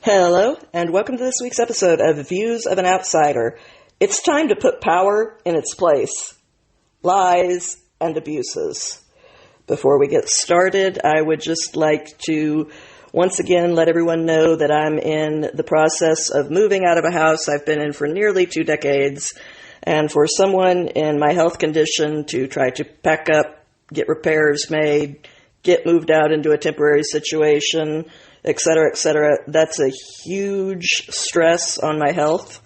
Hello, and welcome to this week's episode of Views of an Outsider. It's time to put power in its place. Lies and abuses. Before we get started, I would just like to once again let everyone know that I'm in the process of moving out of a house I've been in for nearly 2 decades, and for someone in my health condition to try to pack up, get repairs made, get moved out into a temporary situation, etc., that's a huge stress on my health,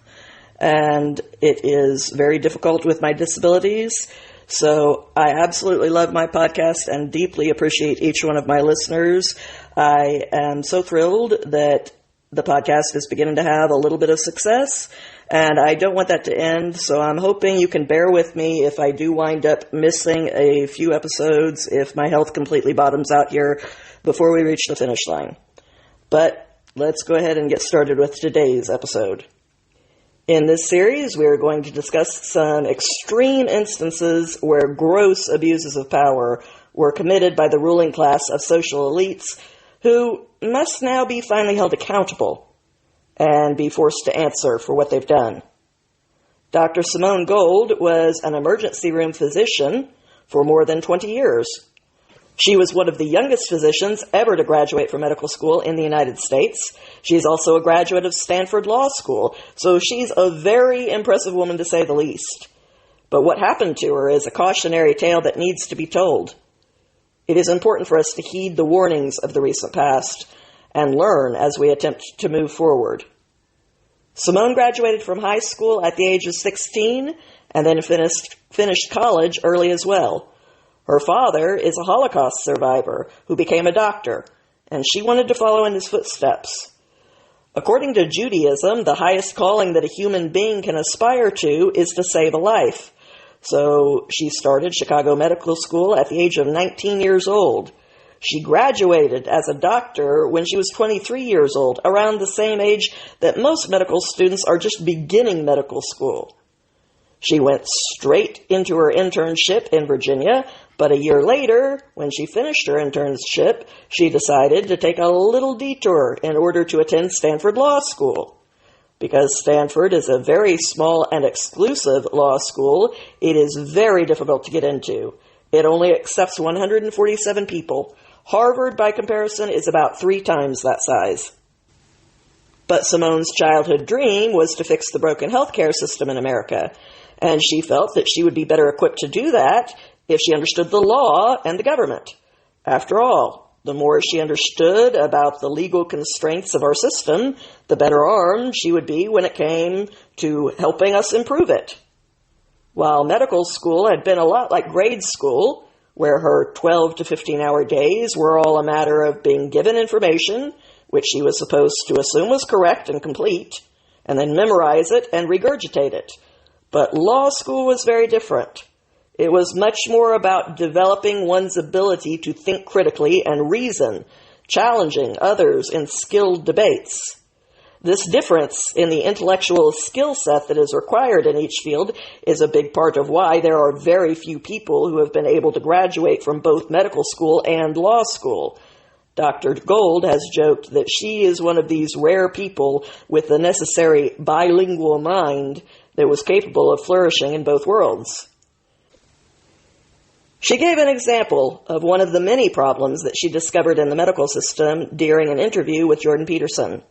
and it is very difficult with my disabilities. So I absolutely love my podcast and deeply appreciate each one of my listeners. I am so thrilled that the podcast is beginning to have a little bit of success, and I don't want that to end, so I'm hoping you can bear with me if I do wind up missing a few episodes, if my health completely bottoms out here before we reach the finish line. But let's go ahead and get started with today's episode. In this series, we are going to discuss some extreme instances where gross abuses of power were committed by the ruling class of social elites who must now be finally held accountable and be forced to answer for what they've done. Dr. Simone Gold was an emergency room physician for more than 20 years. She was one of the youngest physicians ever to graduate from medical school in the United States. She's also a graduate of Stanford Law School, so she's a very impressive woman to say the least. But what happened to her is a cautionary tale that needs to be told. It is important for us to heed the warnings of the recent past and learn as we attempt to move forward. Simone graduated from high school at the age of 16 and then finished college early as well. Her father is a Holocaust survivor who became a doctor, and she wanted to follow in his footsteps. According to Judaism, the highest calling that a human being can aspire to is to save a life. So she started Chicago Medical School at the age of 19 years old. She graduated as a doctor when she was 23 years old, around the same age that most medical students are just beginning medical school. She went straight into her internship in Virginia, but a year later, when she finished her internship, she decided to take a little detour in order to attend Stanford Law School. Because Stanford is a very small and exclusive law school, it is very difficult to get into. It only accepts 147 people. Harvard, by comparison, is about 3 times that size. But Simone's childhood dream was to fix the broken healthcare system in America, and she felt that she would be better equipped to do that if she understood the law and the government. After all, the more she understood about the legal constraints of our system, the better armed she would be when it came to helping us improve it. While medical school had been a lot like grade school, where her 12 to 15-hour days were all a matter of being given information, which she was supposed to assume was correct and complete, and then memorize it and regurgitate it. But law school was very different. It was much more about developing one's ability to think critically and reason, challenging others in skilled debates. This difference in the intellectual skill set that is required in each field is a big part of why there are very few people who have been able to graduate from both medical school and law school. Dr. Gold has joked that she is one of these rare people with the necessary bilingual mind that was capable of flourishing in both worlds. She gave an example of one of the many problems that she discovered in the medical system during an interview with Jordan Peterson.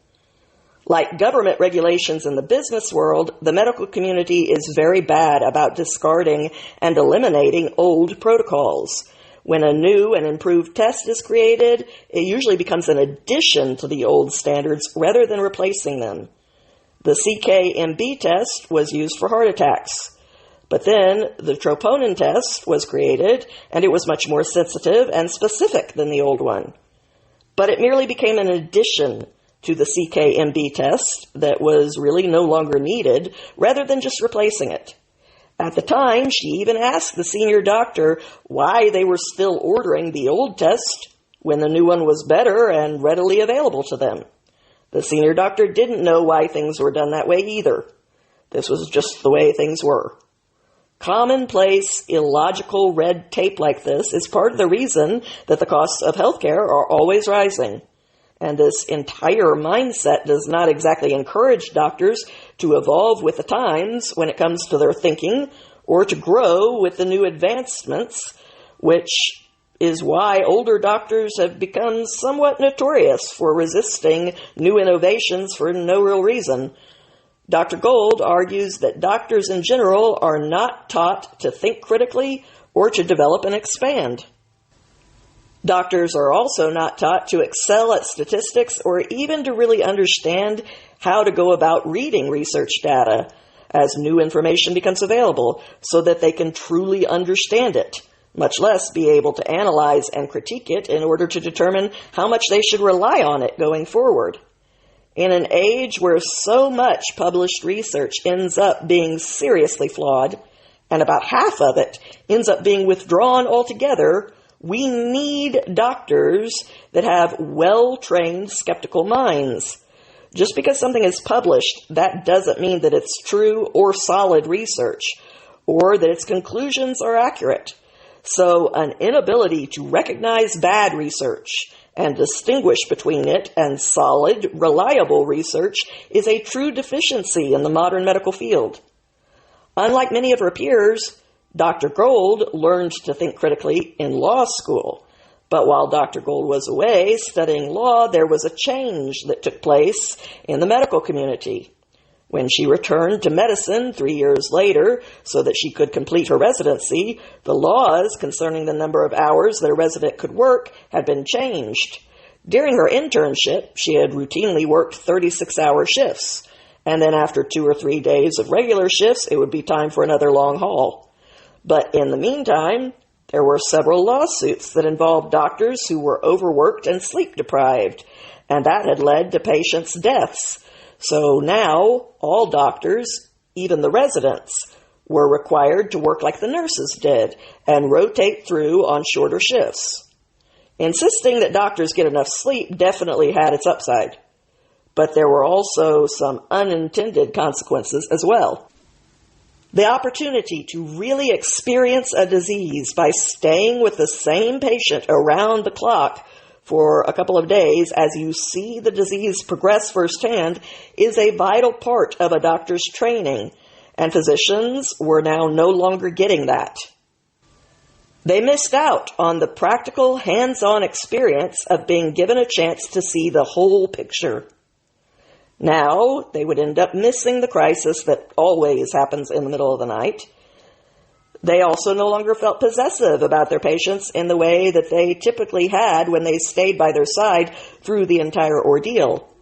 Like government regulations in the business world, the medical community is very bad about discarding and eliminating old protocols. When a new and improved test is created, it usually becomes an addition to the old standards rather than replacing them. The CKMB test was used for heart attacks. But then the troponin test was created, and it was much more sensitive and specific than the old one. But it merely became an addition to the CKMB test that was really no longer needed, rather than just replacing it. At the time, she even asked the senior doctor why they were still ordering the old test when the new one was better and readily available to them. The senior doctor didn't know why things were done that way either. This was just the way things were. Commonplace, illogical red tape like this is part of the reason that the costs of healthcare are always rising. And this entire mindset does not exactly encourage doctors to evolve with the times when it comes to their thinking or to grow with the new advancements, which is why older doctors have become somewhat notorious for resisting new innovations for no real reason. Dr. Gold argues that doctors in general are not taught to think critically or to develop and expand. Doctors are also not taught to excel at statistics or even to really understand how to go about reading research data as new information becomes available so that they can truly understand it, much less be able to analyze and critique it in order to determine how much they should rely on it going forward. In an age where so much published research ends up being seriously flawed, and about half of it ends up being withdrawn altogether, we need doctors that have well-trained skeptical minds. Just because something is published, that doesn't mean that it's true or solid research, or that its conclusions are accurate. So an inability to recognize bad research and distinguish between it and solid, reliable research is a true deficiency in the modern medical field. Unlike many of her peers, Dr. Gold learned to think critically in law school. But while Dr. Gold was away studying law, there was a change that took place in the medical community. When she returned to medicine 3 years later so that she could complete her residency, the laws concerning the number of hours that a resident could work had been changed. During her internship, she had routinely worked 36-hour shifts, and then after 2 or 3 days of regular shifts, it would be time for another long haul. But in the meantime, there were several lawsuits that involved doctors who were overworked and sleep deprived, and that had led to patients' deaths. So now, all doctors, even the residents, were required to work like the nurses did and rotate through on shorter shifts. Insisting that doctors get enough sleep definitely had its upside, but there were also some unintended consequences as well. The opportunity to really experience a disease by staying with the same patient around the clock for a couple of days as you see the disease progress firsthand is a vital part of a doctor's training, and physicians were now no longer getting that. They missed out on the practical, hands-on experience of being given a chance to see the whole picture. Now, they would end up missing the crisis that always happens in the middle of the night. They also no longer felt possessive about their patients in the way that they typically had when they stayed by their side through the entire ordeal.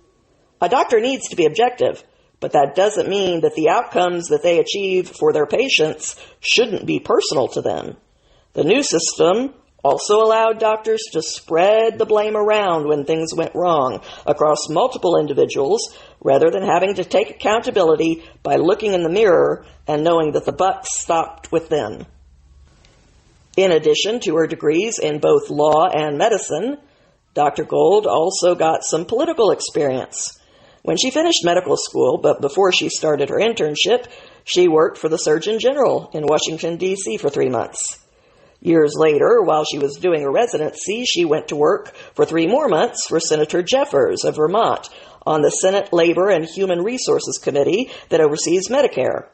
A doctor needs to be objective, but that doesn't mean that the outcomes that they achieve for their patients shouldn't be personal to them. The new system also allowed doctors to spread the blame around when things went wrong across multiple individuals rather than having to take accountability by looking in the mirror and knowing that the buck stopped with them. In addition to her degrees in both law and medicine, Dr. Gold also got some political experience. When she finished medical school, but before she started her internship, she worked for the Surgeon General in Washington, D.C. for 3 months. Years later, while she was doing her residency, she went to work for 3 more months for Senator Jeffers of Vermont on the Senate Labor and Human Resources Committee that oversees Medicare.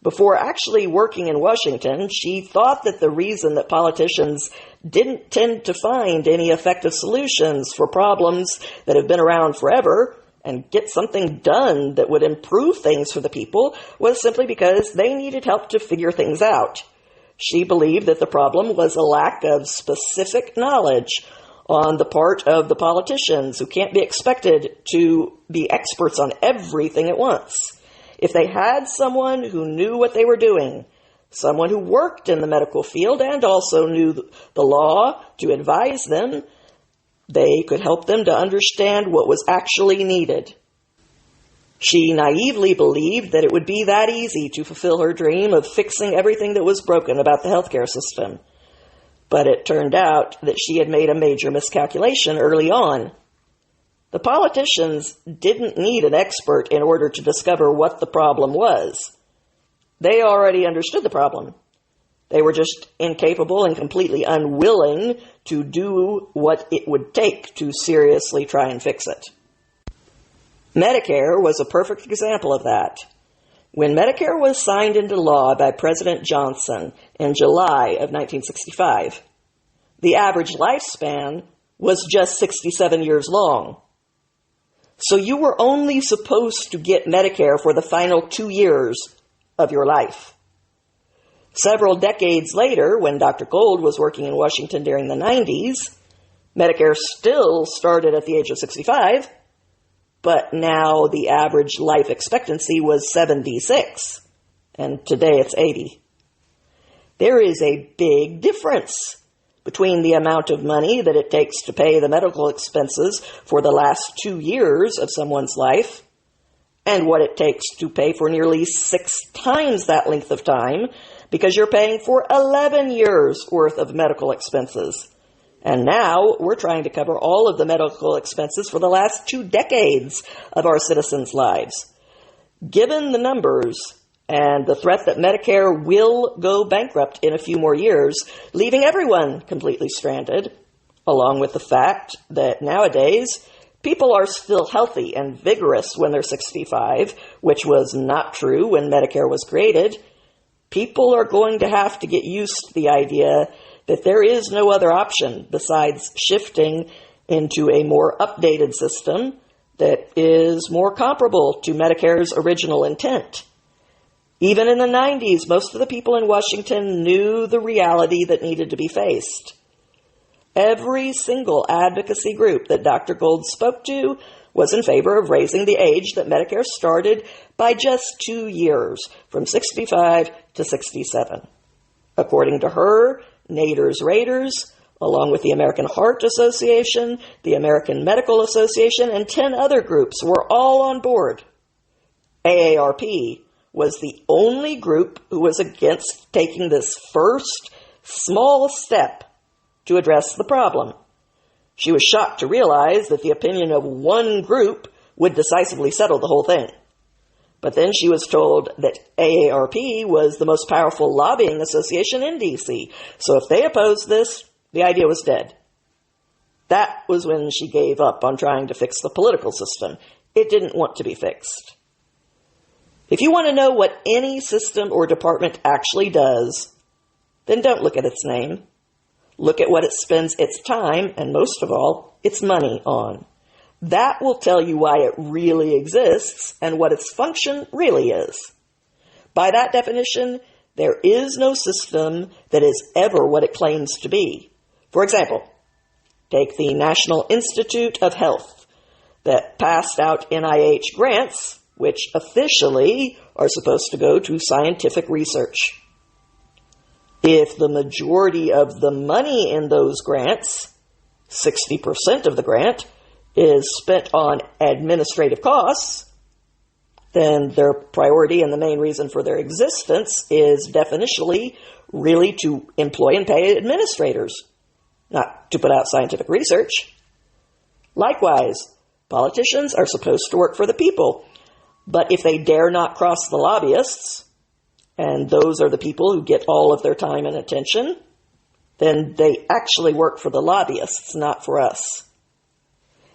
Before actually working in Washington, she thought that the reason that politicians didn't tend to find any effective solutions for problems that have been around forever and get something done that would improve things for the people was simply because they needed help to figure things out. She believed that the problem was a lack of specific knowledge on the part of the politicians who can't be expected to be experts on everything at once. If they had someone who knew what they were doing, someone who worked in the medical field and also knew the law to advise them, they could help them to understand what was actually needed. She naively believed that it would be that easy to fulfill her dream of fixing everything that was broken about the healthcare system. But it turned out that she had made a major miscalculation early on. The politicians didn't need an expert in order to discover what the problem was. They already understood the problem. They were just incapable and completely unwilling to do what it would take to seriously try and fix it. Medicare was a perfect example of that. When Medicare was signed into law by President Johnson in July of 1965, the average lifespan was just 67 years long. So you were only supposed to get Medicare for the final 2 years of your life. Several decades later, when Dr. Gold was working in Washington during the 90s, Medicare still started at the age of 65, but now the average life expectancy was 76, and today it's 80. There is a big difference between the amount of money that it takes to pay the medical expenses for the last 2 years of someone's life and what it takes to pay for nearly 6 times that length of time, because you're paying for 11 years worth of medical expenses. And now we're trying to cover all of the medical expenses for the last 2 decades of our citizens' lives. Given the numbers and the threat that Medicare will go bankrupt in a few more years, leaving everyone completely stranded, along with the fact that nowadays people are still healthy and vigorous when they're 65, which was not true when Medicare was created, people are going to have to get used to the idea that there is no other option besides shifting into a more updated system that is more comparable to Medicare's original intent. Even in the 90s, most of the people in Washington knew the reality that needed to be faced. Every single advocacy group that Dr. Gold spoke to was in favor of raising the age that Medicare started by just 2 years, from 65 to 67. According to her, Naders Raiders, along with the American Heart Association, the American Medical Association, and 10 other groups were all on board. AARP was the only group who was against taking this first small step to address the problem. She was shocked to realize that the opinion of one group would decisively settle the whole thing. But then she was told that AARP was the most powerful lobbying association in D.C., so if they opposed this, the idea was dead. That was when she gave up on trying to fix the political system. It didn't want to be fixed. If you want to know what any system or department actually does, then don't look at its name. Look at what it spends its time, and most of all, its money on. That will tell you why it really exists and what its function really is. By that definition, there is no system that is ever what it claims to be. For example, take the National Institute of Health that passed out NIH grants, which officially are supposed to go to scientific research. If the majority of the money in those grants, 60% of the grant, is spent on administrative costs, then their priority and the main reason for their existence is definitionally really to employ and pay administrators, not to put out scientific research. Likewise, politicians are supposed to work for the people, but if they dare not cross the lobbyists, and those are the people who get all of their time and attention, then they actually work for the lobbyists, not for us.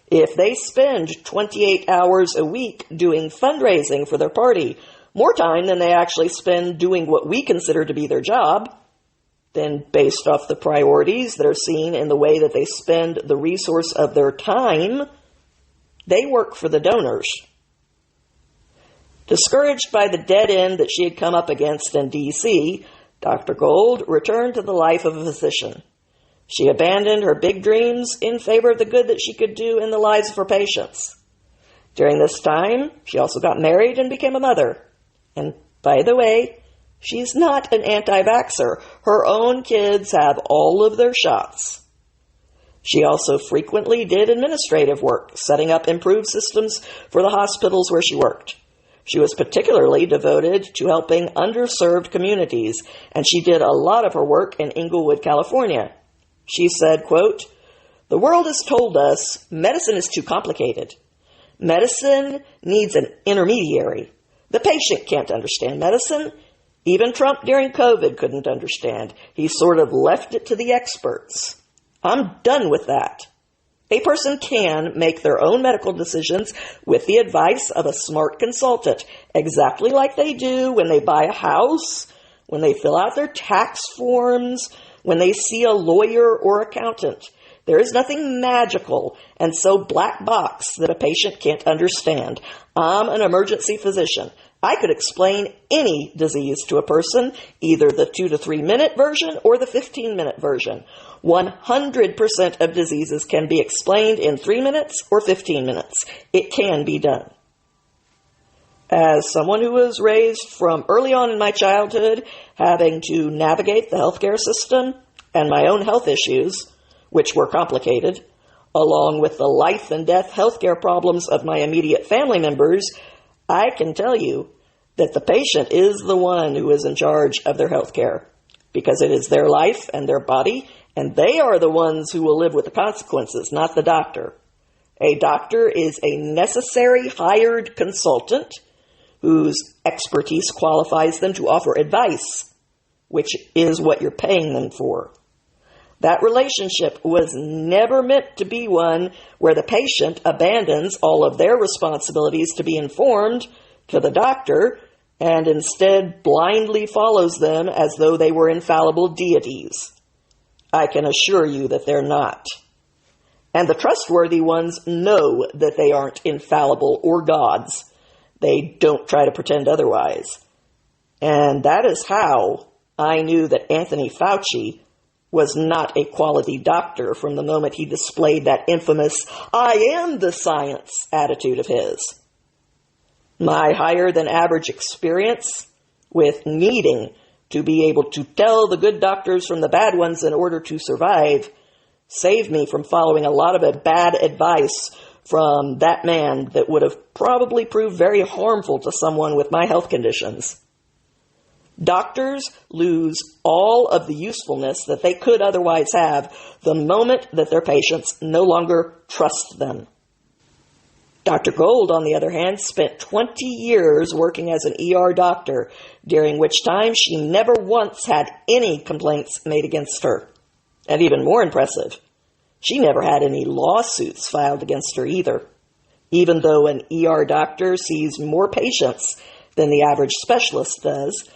If they spend 28 hours a week doing fundraising for their party, more time than they actually spend doing what we consider to be their job, then based off the priorities that are seen in the way that they spend the resource of their time, they work for the donors. Discouraged by the dead end that she had come up against in D.C., Dr. Gold returned to the life of a physician. She abandoned her big dreams in favor of the good that she could do in the lives of her patients. During this time, she also got married and became a mother. And by the way, she's not an anti-vaxxer. Her own kids have all of their shots. She also frequently did administrative work, setting up improved systems for the hospitals where she worked. She was particularly devoted to helping underserved communities, and she did a lot of her work in Inglewood, California. She said, quote, "The world has told us medicine is too complicated. Medicine needs an intermediary. The patient can't understand medicine. Even Trump during COVID couldn't understand. He sort of left it to the experts. I'm done with that. A person can make their own medical decisions with the advice of a smart consultant, exactly like they do when they buy a house, when they fill out their tax forms, when they see a lawyer or accountant. There is nothing magical and so black box that a patient can't understand. I'm an emergency physician. I could explain any disease to a person, either the 2 to 3 minute version or the 15-minute version. 100% of diseases can be explained in 3 minutes or 15 minutes. It can be done. As someone who was raised from early on in my childhood, having to navigate the healthcare system and my own health issues, which were complicated, along with the life and death healthcare problems of my immediate family members, I can tell you that the patient is the one who is in charge of their health care, because it is their life and their body, and they are the ones who will live with the consequences, not the doctor. A doctor is a necessary hired consultant whose expertise qualifies them to offer advice, which is what you're paying them for. That relationship was never meant to be one where the patient abandons all of their responsibilities to be informed to the doctor and instead blindly follows them as though they were infallible deities. I can assure you that they're not. And the trustworthy ones know that they aren't infallible or gods. They don't try to pretend otherwise. And that is how I knew that Anthony Fauci was not a quality doctor from the moment he displayed that infamous "I am the science" attitude of his. My higher than average experience with needing to be able to tell the good doctors from the bad ones in order to survive saved me from following a lot of bad advice from that man that would have probably proved very harmful to someone with my health conditions. Doctors lose all of the usefulness that they could otherwise have the moment that their patients no longer trust them. Dr. Gold, on the other hand, spent 20 years working as an ER doctor, during which time she never once had any complaints made against her. And even more impressive, she never had any lawsuits filed against her either, even though an ER doctor sees more patients than the average specialist does,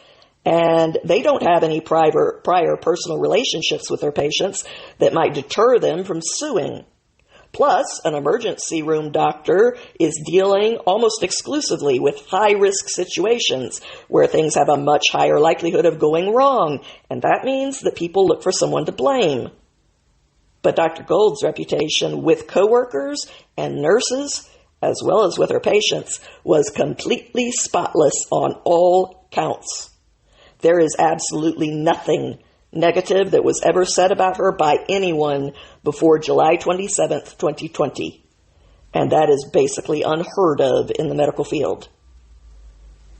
and they don't have any prior personal relationships with their patients that might deter them from suing. Plus, an emergency room doctor is dealing almost exclusively with high-risk situations where things have a much higher likelihood of going wrong, and that means that people look for someone to blame. But Dr. Gold's reputation with coworkers and nurses, as well as with her patients, was completely spotless on all counts. There is absolutely nothing negative that was ever said about her by anyone before July 27th, 2020. And that is basically unheard of in the medical field.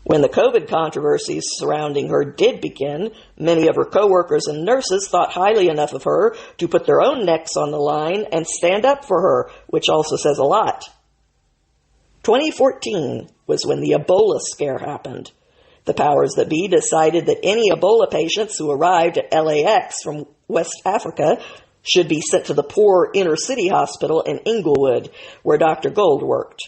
When the COVID controversies surrounding her did begin, many of her coworkers and nurses thought highly enough of her to put their own necks on the line and stand up for her, which also says a lot. 2014 was when the Ebola scare happened. The powers that be decided that any Ebola patients who arrived at LAX from West Africa should be sent to the poor inner-city hospital in Inglewood, where Dr. Gold worked.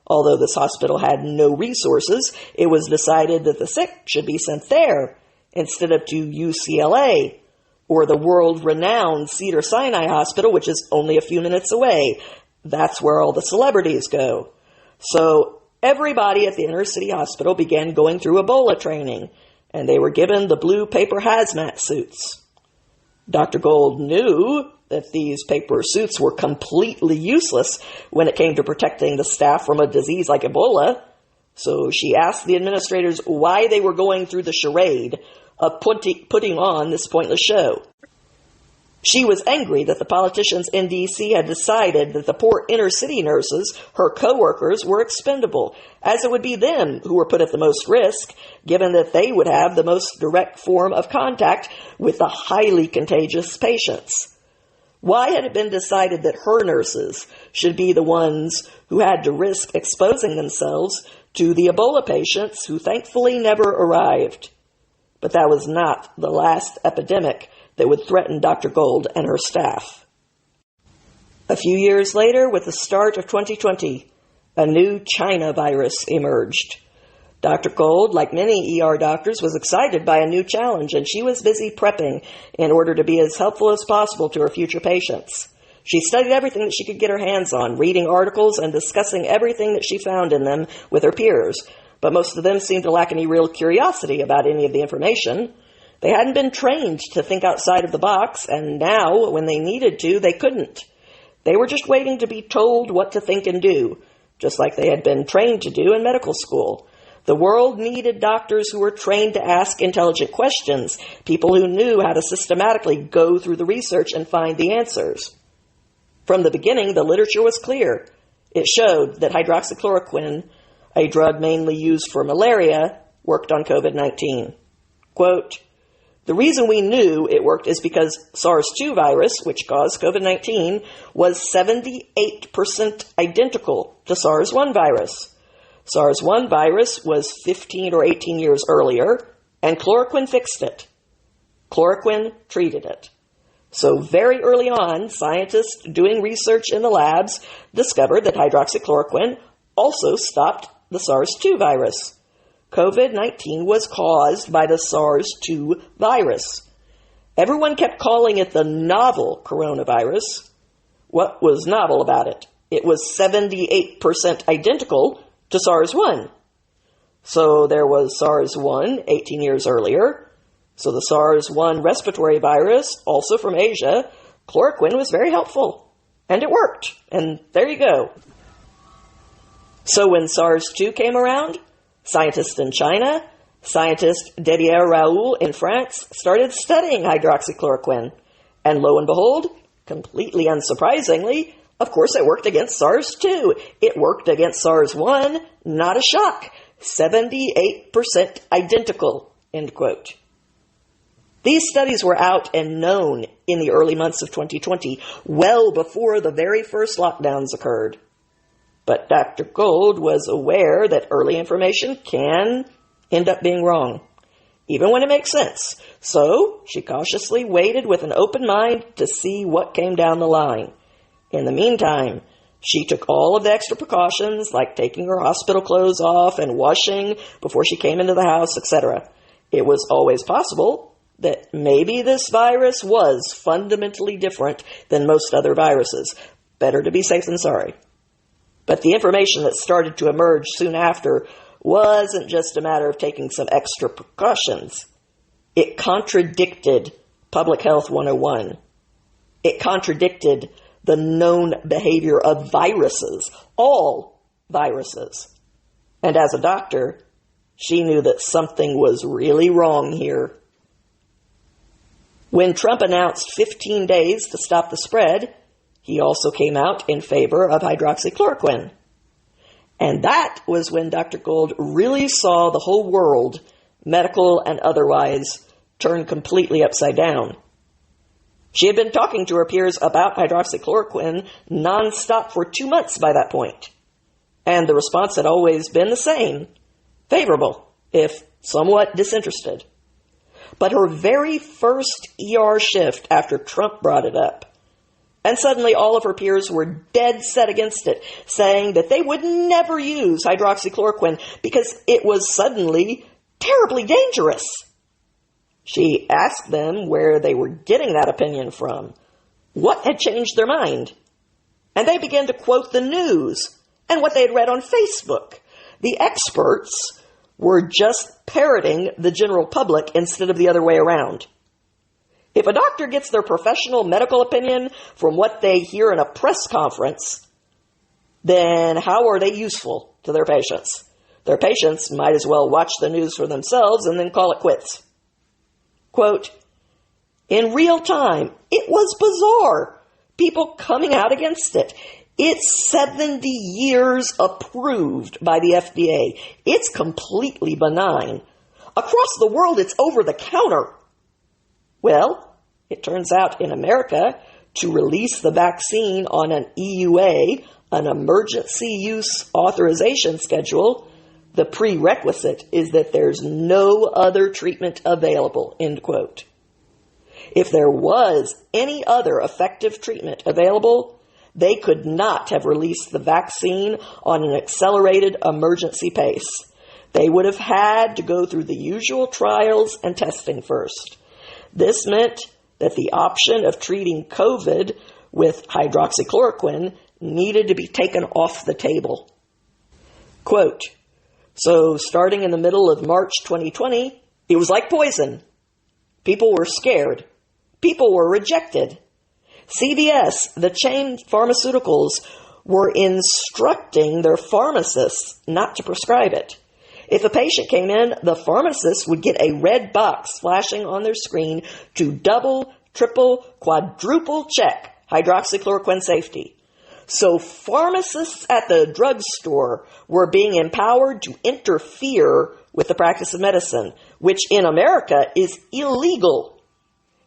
Although this hospital had no resources, it was decided that the sick should be sent there instead of to UCLA or the world-renowned Cedars-Sinai Hospital, which is only a few minutes away. That's where all the celebrities go. So everybody at the inner-city hospital began going through Ebola training, and they were given the blue paper hazmat suits. Dr. Gold knew that these paper suits were completely useless when it came to protecting the staff from a disease like Ebola, so she asked the administrators why they were going through the charade of putting on this pointless show. She was angry that the politicians in D.C. had decided that the poor inner-city nurses, her co-workers, were expendable, as it would be them who were put at the most risk, given that they would have the most direct form of contact with the highly contagious patients. Why had it been decided that her nurses should be the ones who had to risk exposing themselves to the Ebola patients who thankfully never arrived? But that was not the last epidemic that would threaten Dr. Gold and her staff. A few years later, with the start of 2020, a new China virus emerged. Dr. Gold, like many ER doctors, was excited by a new challenge, and she was busy prepping in order to be as helpful as possible to her future patients. She studied everything that she could get her hands on, reading articles and discussing everything that she found in them with her peers. But most of them seemed to lack any real curiosity about any of the information. They hadn't been trained to think outside of the box, and now, when they needed to, they couldn't. They were just waiting to be told what to think and do, just like they had been trained to do in medical school. The world needed doctors who were trained to ask intelligent questions, people who knew how to systematically go through the research and find the answers. From the beginning, the literature was clear. It showed that hydroxychloroquine, a drug mainly used for malaria, worked on COVID-19. Quote, "The reason we knew it worked is because SARS-2 virus, which caused COVID-19, was 78% identical to SARS-1 virus. SARS-1 virus was 15 or 18 years earlier, and chloroquine fixed it. Chloroquine treated it. So very early on, scientists doing research in the labs discovered that hydroxychloroquine also stopped the SARS-2 virus. COVID-19 was caused by the SARS-2 virus. Everyone kept calling it the novel coronavirus. What was novel about it? It was 78% identical to SARS-1. So there was SARS-1 18 years earlier. So the SARS-1 respiratory virus, also from Asia, chloroquine was very helpful. And it worked. And there you go. So when SARS-2 came around, scientists in China, scientist Didier Raoult in France started studying hydroxychloroquine. And lo and behold, completely unsurprisingly, of course it worked against SARS-2. It worked against SARS-1, not a shock. 78% identical, end quote. These studies were out and known in the early months of 2020, well before the very first lockdowns occurred. But Dr. Gold was aware that early information can end up being wrong, even when it makes sense. So she cautiously waited with an open mind to see what came down the line. In the meantime, she took all of the extra precautions, like taking her hospital clothes off and washing before she came into the house, etc. It was always possible that maybe this virus was fundamentally different than most other viruses. Better to be safe than sorry. But the information that started to emerge soon after wasn't just a matter of taking some extra precautions. It contradicted Public Health 101. It contradicted the known behavior of viruses, all viruses. And as a doctor, she knew that something was really wrong here. When Trump announced 15 days to stop the spread, he also came out in favor of hydroxychloroquine. And that was when Dr. Gold really saw the whole world, medical and otherwise, turn completely upside down. She had been talking to her peers about hydroxychloroquine nonstop for 2 months by that point. And the response had always been the same, favorable, if somewhat disinterested. But her very first ER shift after Trump brought it up, and suddenly all of her peers were dead set against it, saying that they would never use hydroxychloroquine because it was suddenly terribly dangerous. She asked them where they were getting that opinion from. What had changed their mind? And they began to quote the news and what they had read on Facebook. The experts were just parroting the general public instead of the other way around. If a doctor gets their professional medical opinion from what they hear in a press conference, then how are they useful to their patients? Their patients might as well watch the news for themselves and then call it quits. Quote, "In real time, it was bizarre. People coming out against it. It's 70 years approved by the FDA. It's completely benign. Across the world, it's over the counter. Well, it turns out in America, to release the vaccine on an EUA, an emergency use authorization schedule, The prerequisite is that there's no other treatment available, end quote. If there was any other effective treatment available, they could not have released the vaccine on an accelerated emergency pace. They would have had to go through the usual trials and testing first. This meant that the option of treating COVID with hydroxychloroquine needed to be taken off the table. Quote, so starting in the middle of March 2020, it was like poison. People were scared. People were rejected. CVS, the chain pharmaceuticals, were instructing their pharmacists not to prescribe it. If a patient came in, the pharmacist would get a red box flashing on their screen to double, triple, quadruple check hydroxychloroquine safety. So pharmacists at the drugstore were being empowered to interfere with the practice of medicine, which in America is illegal.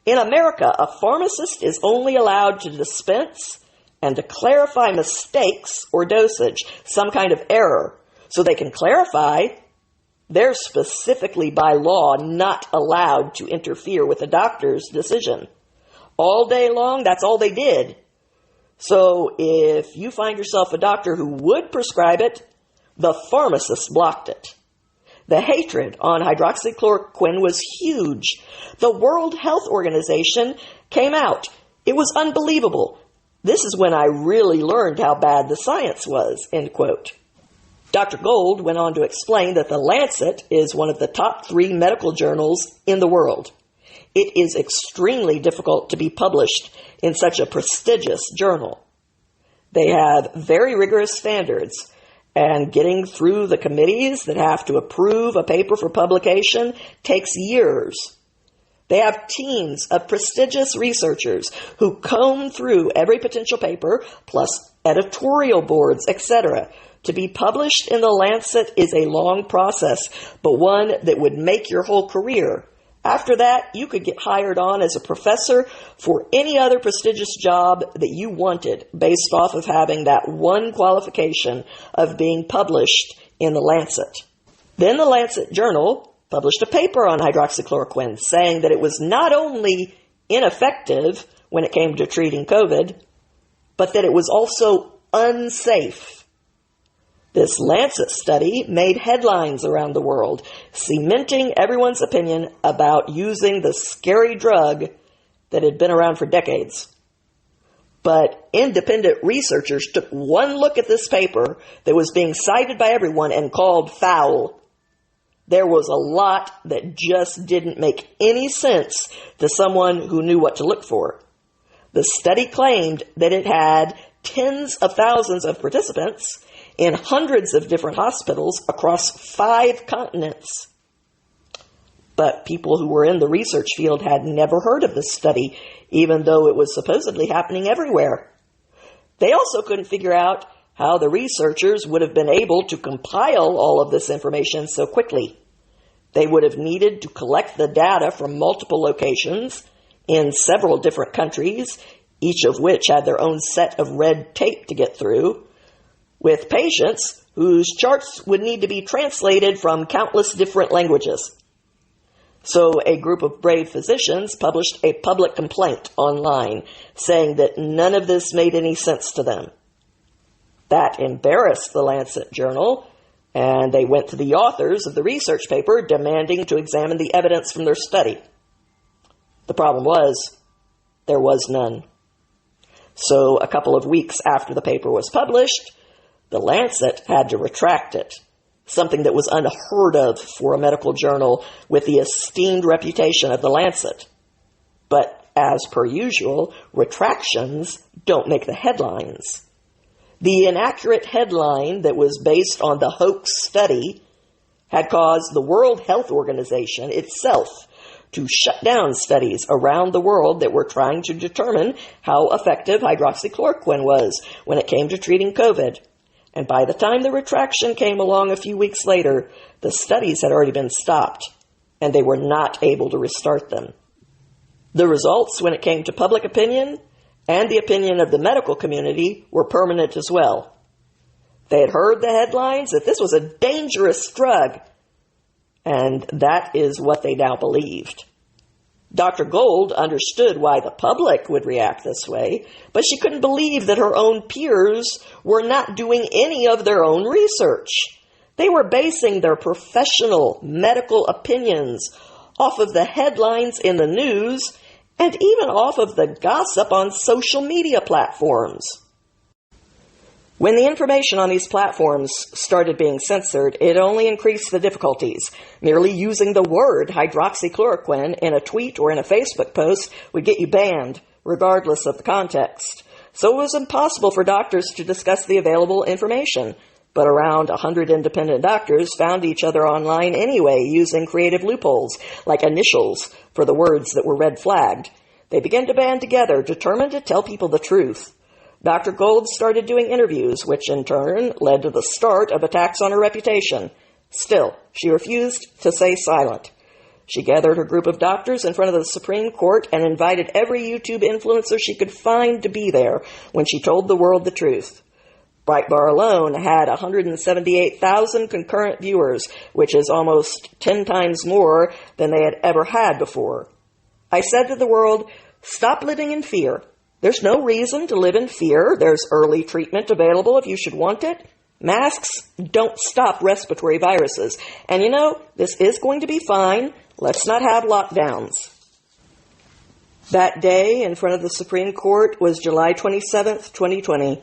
In America, a pharmacist is only allowed to dispense and to clarify mistakes or dosage, some kind of error, so they can clarify. They're specifically by law not allowed to interfere with the doctor's decision. All day long, that's all they did. So if you find yourself a doctor who would prescribe it, the pharmacist blocked it. The hatred on hydroxychloroquine was huge. The World Health Organization came out. It was unbelievable. This is when I really learned how bad the science was, end quote. Dr. Gold went on to explain that The Lancet is one of the top 3 medical journals in the world. It is extremely difficult to be published in such a prestigious journal. They have very rigorous standards, and getting through the committees that have to approve a paper for publication takes years. They have teams of prestigious researchers who comb through every potential paper, plus editorial boards, etc. To be published in The Lancet is a long process, but one that would make your whole career. After that, you could get hired on as a professor for any other prestigious job that you wanted based off of having that one qualification of being published in The Lancet. Then The Lancet Journal published a paper on hydroxychloroquine saying that it was not only ineffective when it came to treating COVID, but that it was also unsafe. This Lancet study made headlines around the world, cementing everyone's opinion about using the scary drug that had been around for decades. But independent researchers took one look at this paper that was being cited by everyone and called foul. There was a lot that just didn't make any sense to someone who knew what to look for. The study claimed that it had tens of thousands of participants in hundreds of different hospitals across 5 continents. But people who were in the research field had never heard of this study, even though it was supposedly happening everywhere. They also couldn't figure out how the researchers would have been able to compile all of this information so quickly. They would have needed to collect the data from multiple locations in several different countries, each of which had their own set of red tape to get through, with patients whose charts would need to be translated from countless different languages. So a group of brave physicians published a public complaint online saying that none of this made any sense to them. That embarrassed the Lancet Journal, and they went to the authors of the research paper demanding to examine the evidence from their study. The problem was, there was none. So a couple of weeks after the paper was published, the Lancet had to retract it, something that was unheard of for a medical journal with the esteemed reputation of the Lancet. But as per usual, retractions don't make the headlines. The inaccurate headline that was based on the hoax study had caused the World Health Organization itself to shut down studies around the world that were trying to determine how effective hydroxychloroquine was when it came to treating COVID. And by the time the retraction came along a few weeks later, the studies had already been stopped, and they were not able to restart them. The results, when it came to public opinion and the opinion of the medical community, were permanent as well. They had heard the headlines that this was a dangerous drug, and that is what they now believed. Dr. Gold understood why the public would react this way, but she couldn't believe that her own peers were not doing any of their own research. They were basing their professional medical opinions off of the headlines in the news and even off of the gossip on social media platforms. When the information on these platforms started being censored, it only increased the difficulties. Merely using the word hydroxychloroquine in a tweet or in a Facebook post would get you banned, regardless of the context. So it was impossible for doctors to discuss the available information. But around 100 independent doctors found each other online anyway, using creative loopholes, like initials for the words that were red flagged. They began to band together, determined to tell people the truth. Dr. Gold started doing interviews, which in turn led to the start of attacks on her reputation. Still, she refused to stay silent. She gathered her group of doctors in front of the Supreme Court and invited every YouTube influencer she could find to be there when she told the world the truth. Breitbart alone had 178,000 concurrent viewers, which is almost 10 times more than they had ever had before. I said to the world, stop living in fear. There's no reason to live in fear. There's early treatment available if you should want it. Masks don't stop respiratory viruses. And this is going to be fine. Let's not have lockdowns. That day in front of the Supreme Court was July 27th, 2020.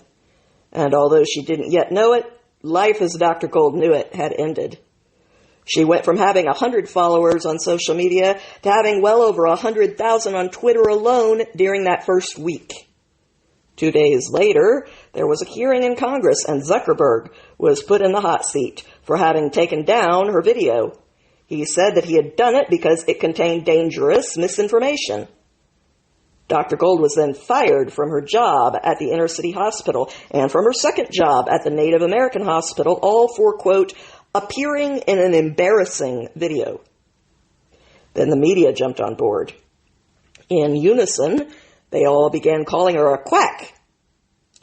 And although she didn't yet know it, life as Dr. Gold knew it had ended. She went from having 100 followers on social media to having well over 100,000 on Twitter alone during that first week. 2 days later, there was a hearing in Congress, and Zuckerberg was put in the hot seat for having taken down her video. He said that he had done it because it contained dangerous misinformation. Dr. Gold was then fired from her job at the inner city hospital and from her second job at the Native American hospital, all for, quote, appearing in an embarrassing video. Then the media jumped on board. In unison, they all began calling her a quack.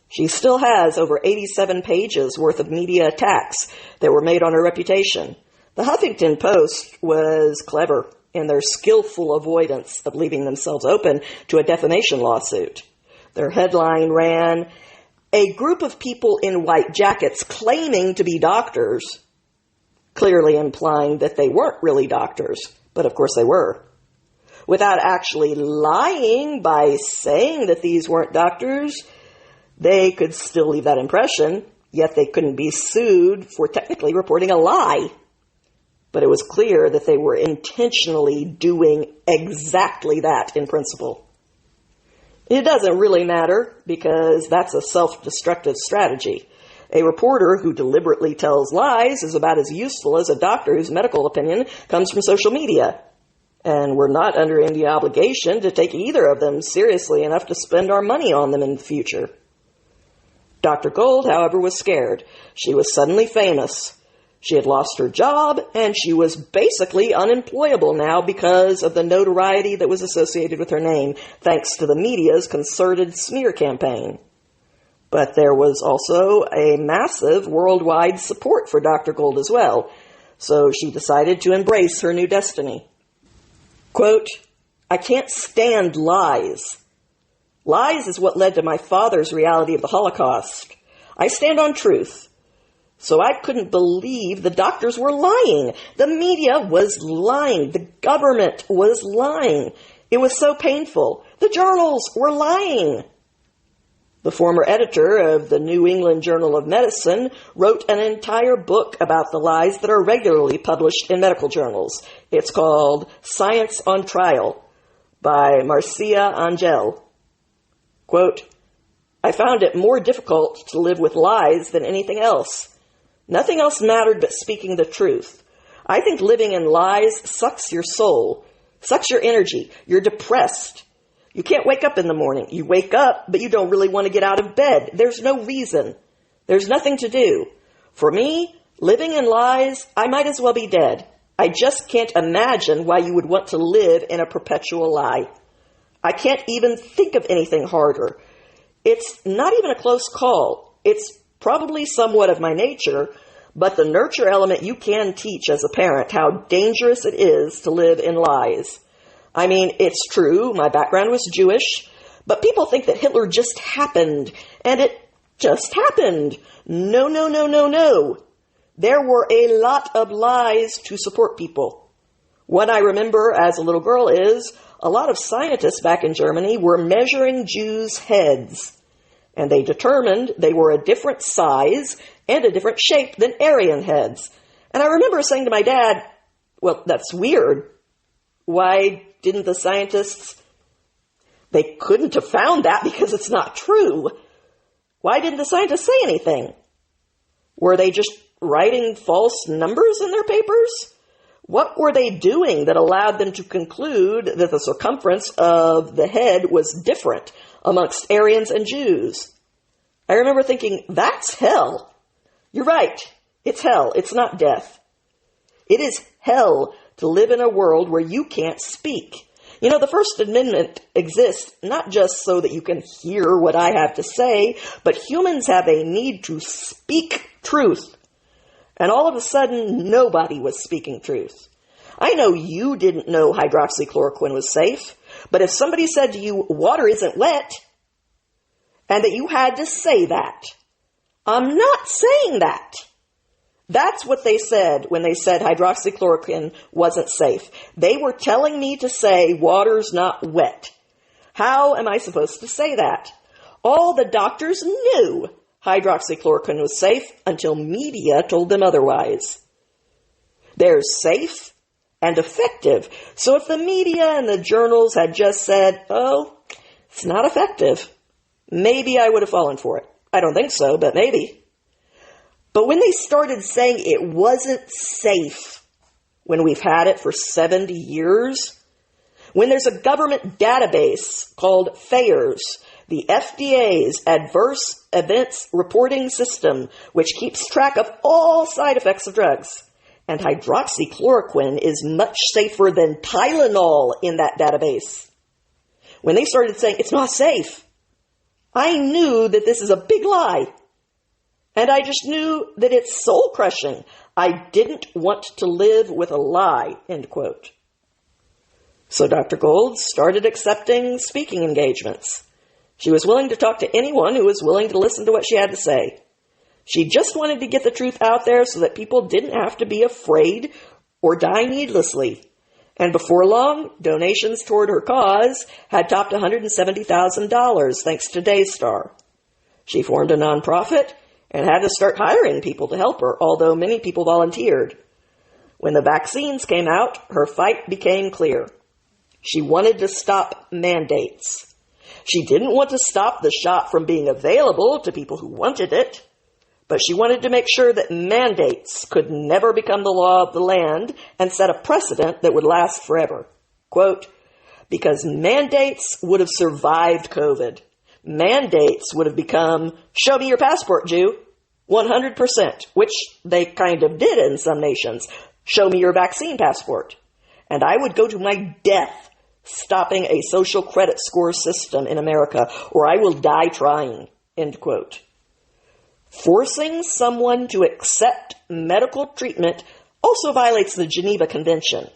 She still has over 87 pages worth of media attacks that were made on her reputation. The Huffington Post was clever in their skillful avoidance of leaving themselves open to a defamation lawsuit. Their headline ran, "A group of people in white jackets claiming to be doctors," clearly implying that they weren't really doctors, but of course they were. Without actually lying by saying that these weren't doctors, they could still leave that impression, yet they couldn't be sued for technically reporting a lie. But it was clear that they were intentionally doing exactly that in principle. It doesn't really matter, because that's a self-destructive strategy. A reporter who deliberately tells lies is about as useful as a doctor whose medical opinion comes from social media. And we're not under any obligation to take either of them seriously enough to spend our money on them in the future. Dr. Gold, however, was scared. She was suddenly famous. She had lost her job, and she was basically unemployable now because of the notoriety that was associated with her name, thanks to the media's concerted smear campaign. But there was also a massive worldwide support for Dr. Gold as well, so she decided to embrace her new destiny. Quote, "I can't stand lies. Lies is what led to my father's reality of the Holocaust. I stand on truth. So I couldn't believe the doctors were lying. The media was lying. The government was lying. It was so painful. The journals were lying." The former editor of the New England Journal of Medicine wrote an entire book about the lies that are regularly published in medical journals. It's called Science on Trial by Marcia Angel. Quote, "I found it more difficult to live with lies than anything else. Nothing else mattered but speaking the truth. I think living in lies sucks your soul, sucks your energy. You're depressed. You can't wake up in the morning. You wake up, but you don't really want to get out of bed. There's no reason. There's nothing to do. For me, living in lies, I might as well be dead. I just can't imagine why you would want to live in a perpetual lie. I can't even think of anything harder. It's not even a close call. It's probably somewhat of my nature, but the nurture element you can teach as a parent how dangerous it is to live in lies. I mean, it's true, my background was Jewish, but people think that Hitler just happened, and it just happened. No, no, no, no, no. There were a lot of lies to support people. What I remember as a little girl is a lot of scientists back in Germany were measuring Jews' heads, and they determined they were a different size and a different shape than Aryan heads. And I remember saying to my dad, well, that's weird. Why didn't the scientists... They couldn't have found that because it's not true. Why didn't the scientists say anything? Were they just writing false numbers in their papers? What were they doing that allowed them to conclude that the circumference of the head was different amongst Aryans and Jews? I remember thinking, that's hell. You're right. It's hell. It's not death. It is hell to live in a world where you can't speak. You know, the First Amendment exists not just so that you can hear what I have to say, but humans have a need to speak truth. And all of a sudden, nobody was speaking truth. I know you didn't know hydroxychloroquine was safe, but if somebody said to you, water isn't wet, and that you had to say that, I'm not saying that. That's what they said when they said hydroxychloroquine wasn't safe. They were telling me to say water's not wet. How am I supposed to say that? All the doctors knew hydroxychloroquine was safe until media told them otherwise. There's safe and effective. So if the media and the journals had just said, oh, it's not effective, maybe I would have fallen for it. I don't think so, but maybe. But when they started saying it wasn't safe, when we've had it for 70 years, when there's a government database called FAERS, the FDA's Adverse Events Reporting System, which keeps track of all side effects of drugs, and hydroxychloroquine is much safer than Tylenol in that database. When they started saying it's not safe, I knew that this is a big lie. And I just knew that it's soul-crushing. I didn't want to live with a lie, end quote. So Dr. Gold started accepting speaking engagements. She was willing to talk to anyone who was willing to listen to what she had to say. She just wanted to get the truth out there so that people didn't have to be afraid or die needlessly. And before long, donations toward her cause had topped $170,000 thanks to Daystar. She formed a nonprofit and had to start hiring people to help her, although many people volunteered. When the vaccines came out, her fight became clear. She wanted to stop mandates. She didn't want to stop the shot from being available to people who wanted it, but she wanted to make sure that mandates could never become the law of the land and set a precedent that would last forever. Quote, because mandates would have survived COVID. Mandates would have become, show me your passport, Jew, 100%, which they kind of did in some nations. Show me your vaccine passport. And I would go to my death stopping a social credit score system in America, or I will die trying, end quote. Forcing someone to accept medical treatment also violates the Geneva Convention.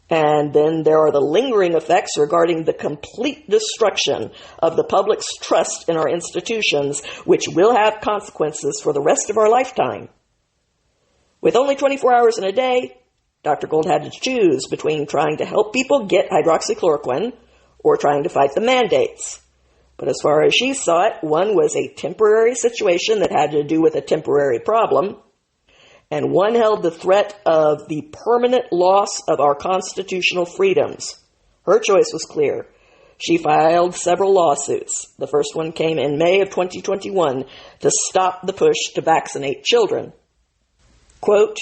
And then there are the lingering effects regarding the complete destruction of the public's trust in our institutions, which will have consequences for the rest of our lifetime. With only 24 hours in a day, Dr. Gold had to choose between trying to help people get hydroxychloroquine or trying to fight the mandates. But as far as she saw it, one was a temporary situation that had to do with a temporary problem, and one held the threat of the permanent loss of our constitutional freedoms. Her choice was clear. She filed several lawsuits. The first one came in May of 2021 to stop the push to vaccinate children. Quote,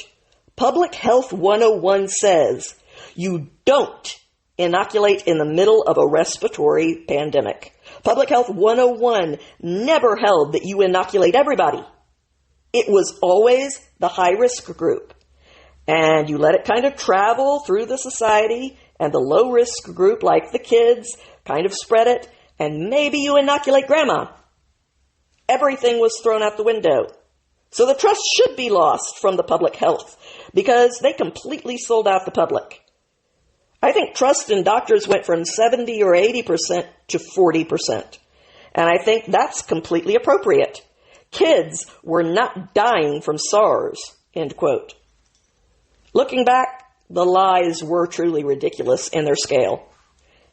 Public Health 101 says you don't inoculate in the middle of a respiratory pandemic. Public Health 101 never held that you inoculate everybody. It was always the high-risk group. And you let it kind of travel through the society, and the low-risk group, like the kids, kind of spread it, and maybe you inoculate grandma. Everything was thrown out the window. So the trust should be lost from the public health because they completely sold out the public. I think trust in doctors went from 70 or 80% to 40%. And I think that's completely appropriate. Kids were not dying from SARS, end quote. Looking back, the lies were truly ridiculous in their scale.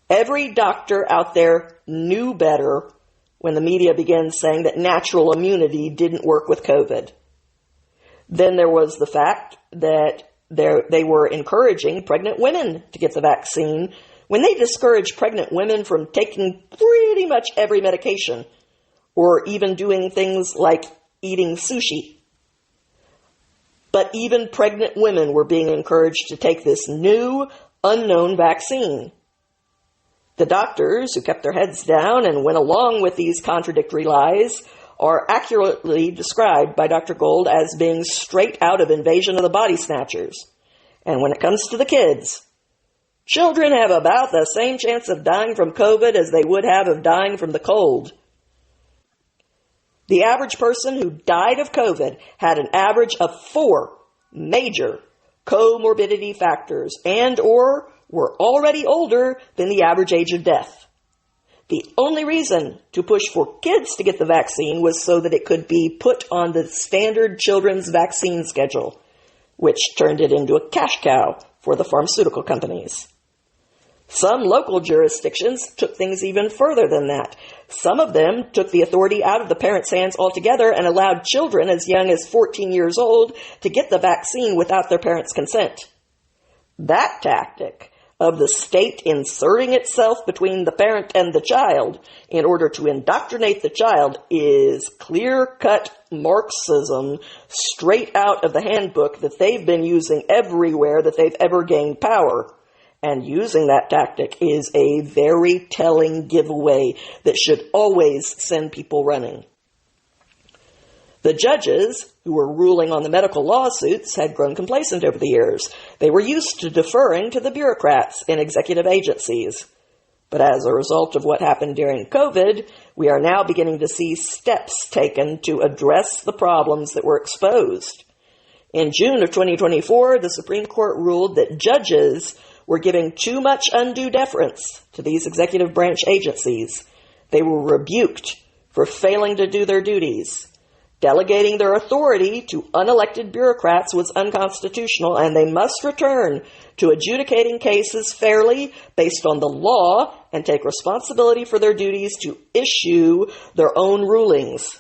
Every doctor out there knew better when the media began saying that natural immunity didn't work with COVID. Then there was the fact that they were encouraging pregnant women to get the vaccine when they discouraged pregnant women from taking pretty much every medication or even doing things like eating sushi. But even pregnant women were being encouraged to take this new, unknown vaccine. The doctors who kept their heads down and went along with these contradictory lies are accurately described by Dr. Gold as being straight out of Invasion of the Body Snatchers. And when it comes to the kids, children have about the same chance of dying from COVID as they would have of dying from the cold. The average person who died of COVID had an average of 4 major comorbidity factors and or were already older than the average age of death. The only reason to push for kids to get the vaccine was so that it could be put on the standard children's vaccine schedule, which turned it into a cash cow for the pharmaceutical companies. Some local jurisdictions took things even further than that. Some of them took the authority out of the parents' hands altogether and allowed children as young as 14 years old to get the vaccine without their parents' consent. That tactic of the state inserting itself between the parent and the child in order to indoctrinate the child is clear-cut Marxism straight out of the handbook that they've been using everywhere that they've ever gained power. And using that tactic is a very telling giveaway that should always send people running. The judges who were ruling on the medical lawsuits had grown complacent over the years. They were used to deferring to the bureaucrats in executive agencies. But as a result of what happened during COVID, we are now beginning to see steps taken to address the problems that were exposed. In June of 2024, the Supreme Court ruled that judges were giving too much undue deference to these executive branch agencies. They were rebuked for failing to do their duties. Delegating their authority to unelected bureaucrats was unconstitutional, and they must return to adjudicating cases fairly based on the law and take responsibility for their duties to issue their own rulings.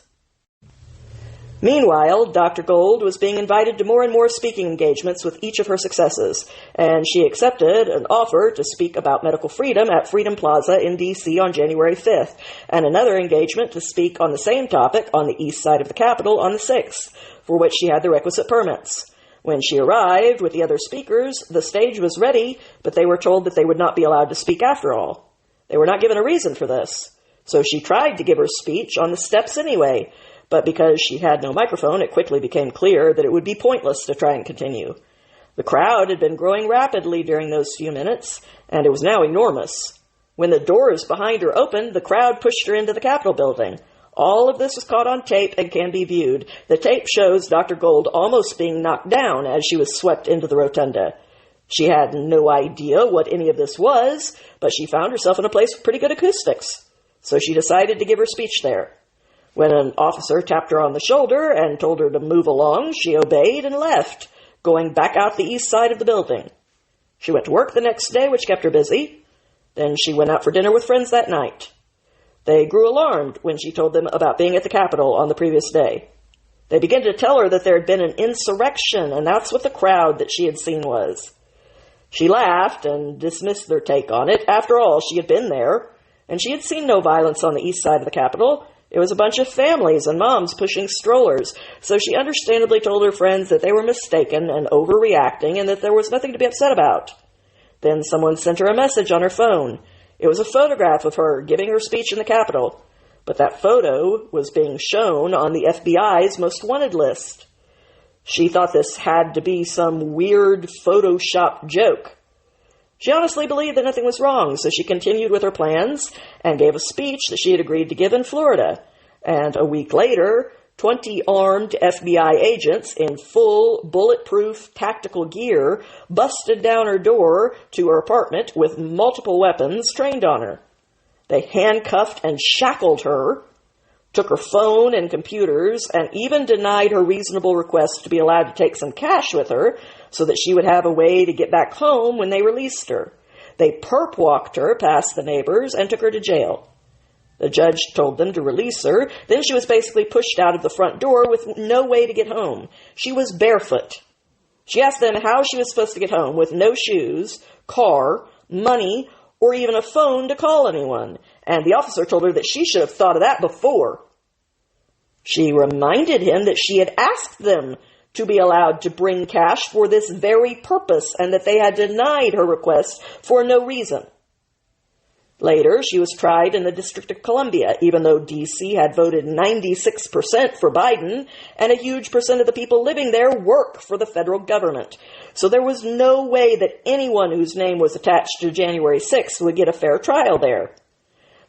Meanwhile, Dr. Gold was being invited to more and more speaking engagements with each of her successes, and she accepted an offer to speak about medical freedom at Freedom Plaza in D.C. on January 5th, and another engagement to speak on the same topic on the east side of the Capitol on the 6th, for which she had the requisite permits. When she arrived with the other speakers, the stage was ready, but they were told that they would not be allowed to speak after all. They were not given a reason for this, so she tried to give her speech on the steps anyway, but because she had no microphone, it quickly became clear that it would be pointless to try and continue. The crowd had been growing rapidly during those few minutes, and it was now enormous. When the doors behind her opened, the crowd pushed her into the Capitol building. All of this was caught on tape and can be viewed. The tape shows Dr. Gold almost being knocked down as she was swept into the rotunda. She had no idea what any of this was, but she found herself in a place with pretty good acoustics. So she decided to give her speech there. When an officer tapped her on the shoulder and told her to move along, she obeyed and left, going back out the east side of the building. She went to work the next day, which kept her busy. Then she went out for dinner with friends that night. They grew alarmed when she told them about being at the Capitol on the previous day. They began to tell her that there had been an insurrection, and that's what the crowd that she had seen was. She laughed and dismissed their take on it. After all, she had been there, and she had seen no violence on the east side of the Capitol. It was a bunch of families and moms pushing strollers, so she understandably told her friends that they were mistaken and overreacting and that there was nothing to be upset about. Then someone sent her a message on her phone. It was a photograph of her giving her speech in the Capitol, but that photo was being shown on the FBI's most wanted list. She thought this had to be some weird Photoshop joke. She honestly believed that nothing was wrong, so she continued with her plans and gave a speech that she had agreed to give in Florida. And a week later, 20 armed FBI agents in full bulletproof tactical gear busted down her door to her apartment with multiple weapons trained on her. They handcuffed and shackled her, took her phone and computers, and even denied her reasonable request to be allowed to take some cash with her so that she would have a way to get back home when they released her. They perp-walked her past the neighbors and took her to jail. The judge told them to release her. Then she was basically pushed out of the front door with no way to get home. She was barefoot. She asked them how she was supposed to get home with no shoes, car, money, or even a phone to call anyone. And the officer told her that she should have thought of that before. She reminded him that she had asked them to be allowed to bring cash for this very purpose and that they had denied her request for no reason. Later, she was tried in the District of Columbia, even though D.C. had voted 96% for Biden, and a huge percent of the people living there work for the federal government. So there was no way that anyone whose name was attached to January 6th would get a fair trial there.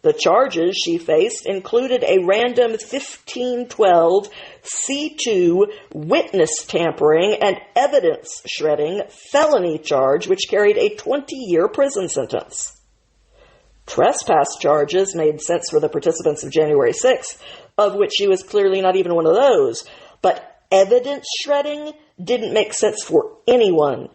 The charges she faced included a random 1512 C2 witness tampering and evidence shredding felony charge, which carried a 20-year prison sentence. Trespass charges made sense for the participants of January 6th, of which she was clearly not even one of those. But evidence shredding didn't make sense for anyone.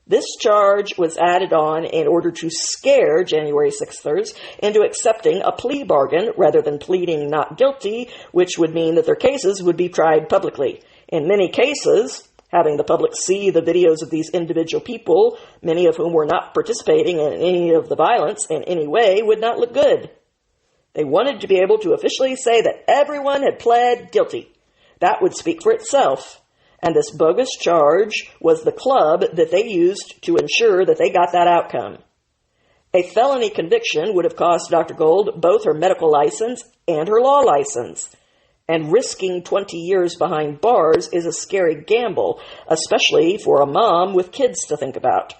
This charge was added on in order to scare January 6thers into accepting a plea bargain rather than pleading not guilty, which would mean that their cases would be tried publicly. In many cases, having the public see the videos of these individual people, many of whom were not participating in any of the violence in any way, would not look good. They wanted to be able to officially say that everyone had pled guilty. That would speak for itself. And this bogus charge was the club that they used to ensure that they got that outcome. A felony conviction would have cost Dr. Gold both her medical license and her law license. And risking 20 years behind bars is a scary gamble, especially for a mom with kids to think about.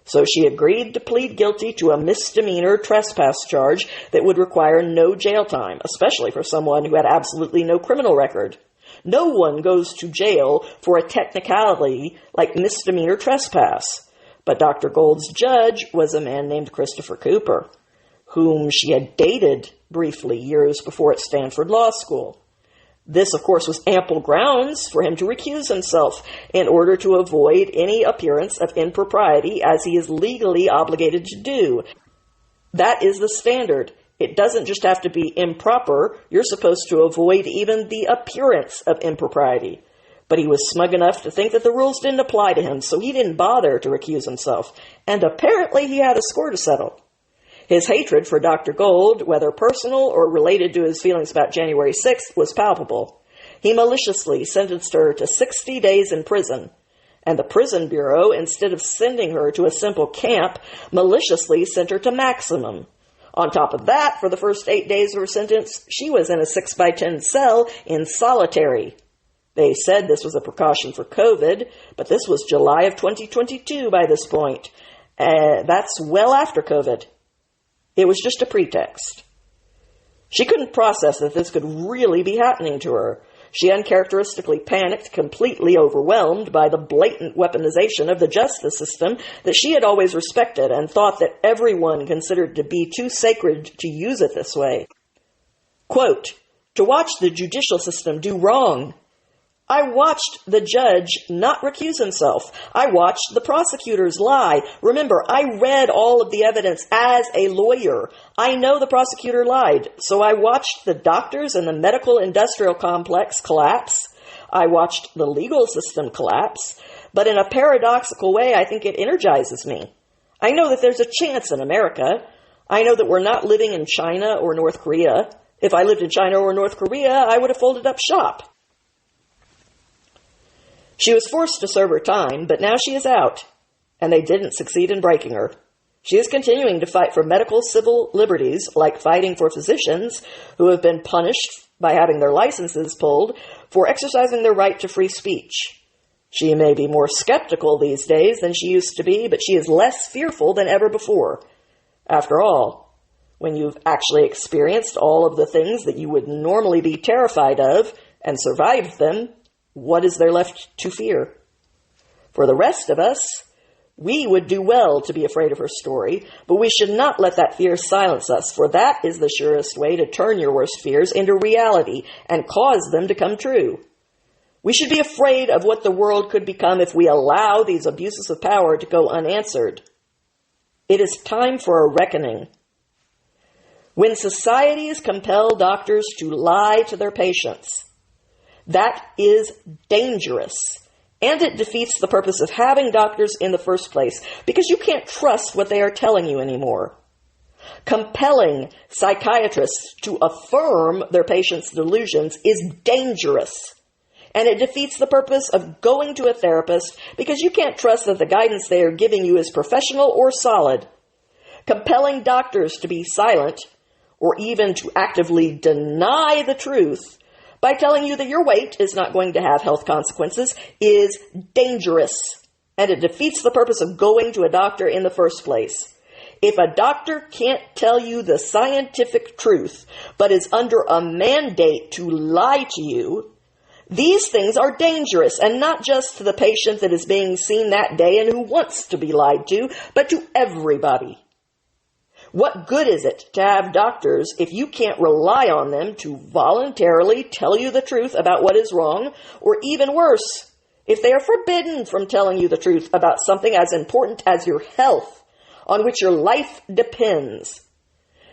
So she agreed to plead guilty to a misdemeanor trespass charge that would require no jail time, especially for someone who had absolutely no criminal record. No one goes to jail for a technicality like misdemeanor trespass. But Dr. Gold's judge was a man named Christopher Cooper, whom she had dated briefly years before at Stanford Law School. This, of course, was ample grounds for him to recuse himself in order to avoid any appearance of impropriety, as he is legally obligated to do. That is the standard. It doesn't just have to be improper. You're supposed to avoid even the appearance of impropriety. But he was smug enough to think that the rules didn't apply to him, so he didn't bother to recuse himself. And apparently he had a score to settle. His hatred for Dr. Gold, whether personal or related to his feelings about January 6th, was palpable. He maliciously sentenced her to 60 days in prison. And the prison bureau, instead of sending her to a simple camp, maliciously sent her to maximum. On top of that, for the first 8 days of her sentence, she was in a 6x10 cell in solitary. They said this was a precaution for COVID, but this was July of 2022 by this point. That's well after COVID. It was just a pretext. She couldn't process that this could really be happening to her. She uncharacteristically panicked, completely overwhelmed by the blatant weaponization of the justice system that she had always respected and thought that everyone considered to be too sacred to use it this way. Quote, "To watch the judicial system do wrong. I watched the judge not recuse himself. I watched the prosecutors lie. Remember, I read all of the evidence as a lawyer. I know the prosecutor lied. So I watched the doctors and the medical industrial complex collapse. I watched the legal system collapse. But in a paradoxical way, I think it energizes me. I know that there's a chance in America. I know that we're not living in China or North Korea. If I lived in China or North Korea, I would have folded up shop." She was forced to serve her time, but now she is out, and they didn't succeed in breaking her. She is continuing to fight for medical civil liberties, like fighting for physicians who have been punished by having their licenses pulled for exercising their right to free speech. She may be more skeptical these days than she used to be, but she is less fearful than ever before. After all, when you've actually experienced all of the things that you would normally be terrified of and survived them, what is there left to fear? For the rest of us, we would do well to be afraid of her story, but we should not let that fear silence us, for that is the surest way to turn your worst fears into reality and cause them to come true. We should be afraid of what the world could become if we allow these abuses of power to go unanswered. It is time for a reckoning. When societies compel doctors to lie to their patients, that is dangerous, and it defeats the purpose of having doctors in the first place, because you can't trust what they are telling you anymore. Compelling psychiatrists to affirm their patients' delusions is dangerous, and it defeats the purpose of going to a therapist because you can't trust that the guidance they are giving you is professional or solid. Compelling doctors to be silent, or even to actively deny the truth by telling you that your weight is not going to have health consequences, is dangerous, and it defeats the purpose of going to a doctor in the first place. If a doctor can't tell you the scientific truth, but is under a mandate to lie to you, these things are dangerous, and not just to the patient that is being seen that day and who wants to be lied to, but to everybody. What good is it to have doctors if you can't rely on them to voluntarily tell you the truth about what is wrong, or even worse, if they are forbidden from telling you the truth about something as important as your health, on which your life depends?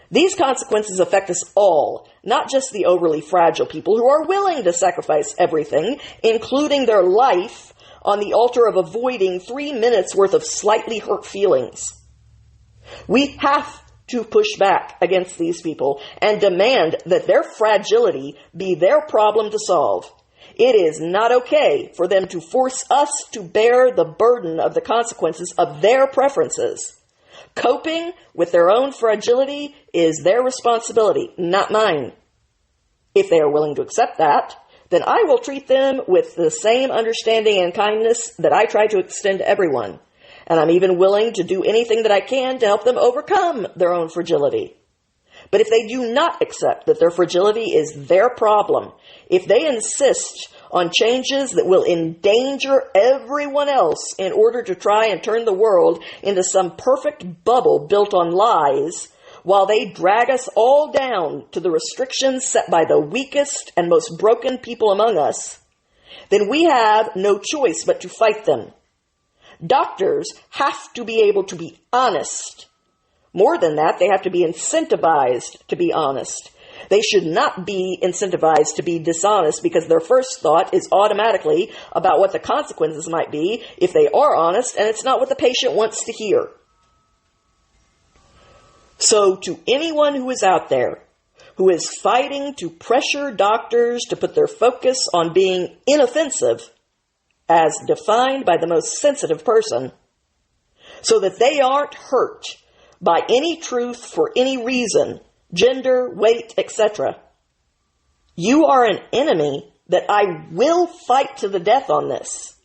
These consequences affect us all, not just the overly fragile people who are willing to sacrifice everything, including their life, on the altar of avoiding 3 minutes worth of slightly hurt feelings. We have to push back against these people and demand that their fragility be their problem to solve. It is not okay for them to force us to bear the burden of the consequences of their preferences. Coping with their own fragility is their responsibility, not mine. If they are willing to accept that, then I will treat them with the same understanding and kindness that I try to extend to everyone. And I'm even willing to do anything that I can to help them overcome their own fragility. But if they do not accept that their fragility is their problem, if they insist on changes that will endanger everyone else in order to try and turn the world into some perfect bubble built on lies, while they drag us all down to the restrictions set by the weakest and most broken people among us, then we have no choice but to fight them. Doctors have to be able to be honest. More than that, they have to be incentivized to be honest. They should not be incentivized to be dishonest because their first thought is automatically about what the consequences might be if they are honest, and it's not what the patient wants to hear. So to anyone who is out there who is fighting to pressure doctors to put their focus on being inoffensive, as defined by the most sensitive person, so that they aren't hurt by any truth for any reason, gender, weight, etc. You are an enemy that I will fight to the death on this.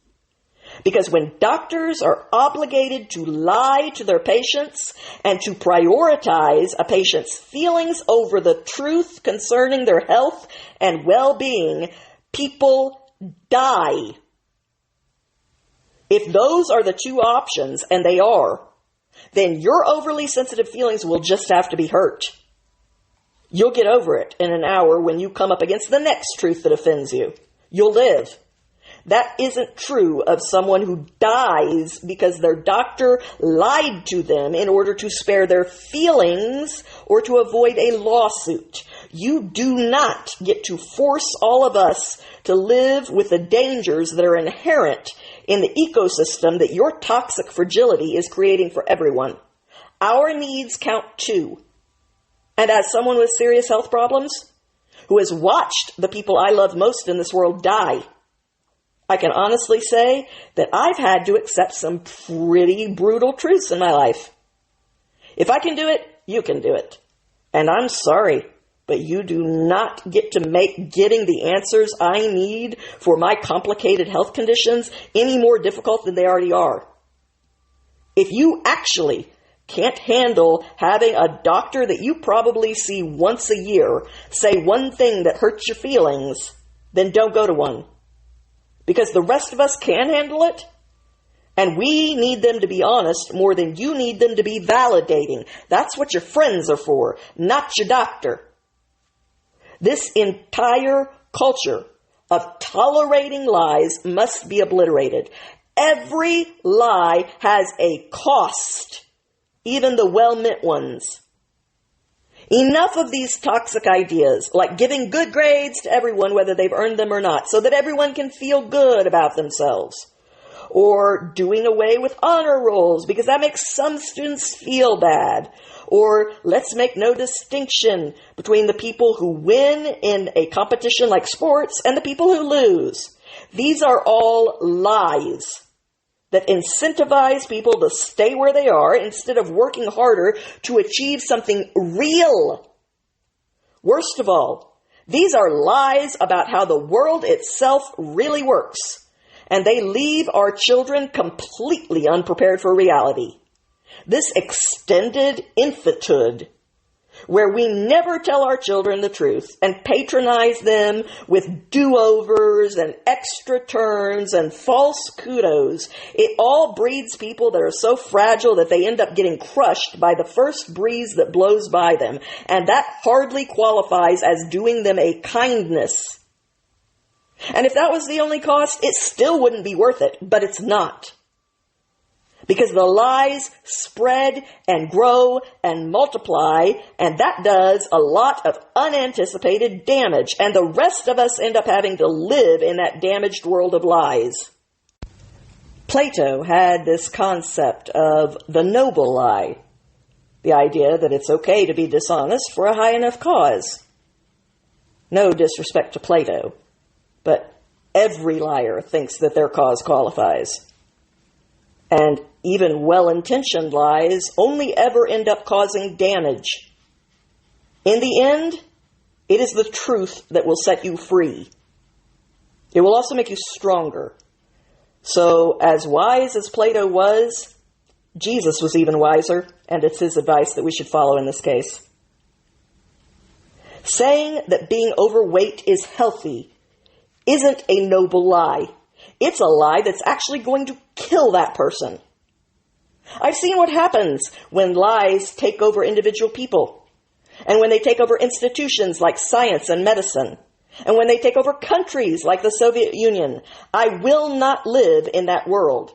Because when doctors are obligated to lie to their patients and to prioritize a patient's feelings over the truth concerning their health and well-being, people die. If those are the two options, and they are, then your overly sensitive feelings will just have to be hurt. You'll get over it in an hour when you come up against the next truth that offends you. You'll live. That isn't true of someone who dies because their doctor lied to them in order to spare their feelings or to avoid a lawsuit. You do not get to force all of us to live with the dangers that are inherent in the ecosystem that your toxic fragility is creating for everyone. Our needs count too. And as someone with serious health problems, who has watched the people I love most in this world die, I can honestly say that I've had to accept some pretty brutal truths in my life. If I can do it, you can do it. And I'm sorry, but you do not get to make getting the answers I need for my complicated health conditions any more difficult than they already are. If you actually can't handle having a doctor that you probably see once a year say one thing that hurts your feelings, then don't go to one. Because the rest of us can handle it, and we need them to be honest more than you need them to be validating. That's what your friends are for, not your doctor. This entire culture of tolerating lies must be obliterated. Every lie has a cost, even the well-meant ones. Enough of these toxic ideas, like giving good grades to everyone whether they've earned them or not, so that everyone can feel good about themselves. Or doing away with honor rolls because that makes some students feel bad. Or let's make no distinction between the people who win in a competition like sports and the people who lose. These are all lies that incentivize people to stay where they are instead of working harder to achieve something real. Worst of all, these are lies about how the world itself really works, and they leave our children completely unprepared for reality. This extended infanthood, where we never tell our children the truth and patronize them with do-overs and extra turns and false kudos, it all breeds people that are so fragile that they end up getting crushed by the first breeze that blows by them. And that hardly qualifies as doing them a kindness. And if that was the only cost, it still wouldn't be worth it, but it's not. Because the lies spread and grow and multiply, and that does a lot of unanticipated damage, and the rest of us end up having to live in that damaged world of lies. Plato had this concept of the noble lie, the idea that it's okay to be dishonest for a high enough cause. No disrespect to Plato, but every liar thinks that their cause qualifies. And even well-intentioned lies only ever end up causing damage. In the end, it is the truth that will set you free. It will also make you stronger. So, as wise as Plato was, Jesus was even wiser, and it's his advice that we should follow in this case. Saying that being overweight is healthy isn't a noble lie. It's a lie that's actually going to kill that person. I've seen what happens when lies take over individual people, and when they take over institutions like science and medicine, and when they take over countries like the Soviet Union. I will not live in that world.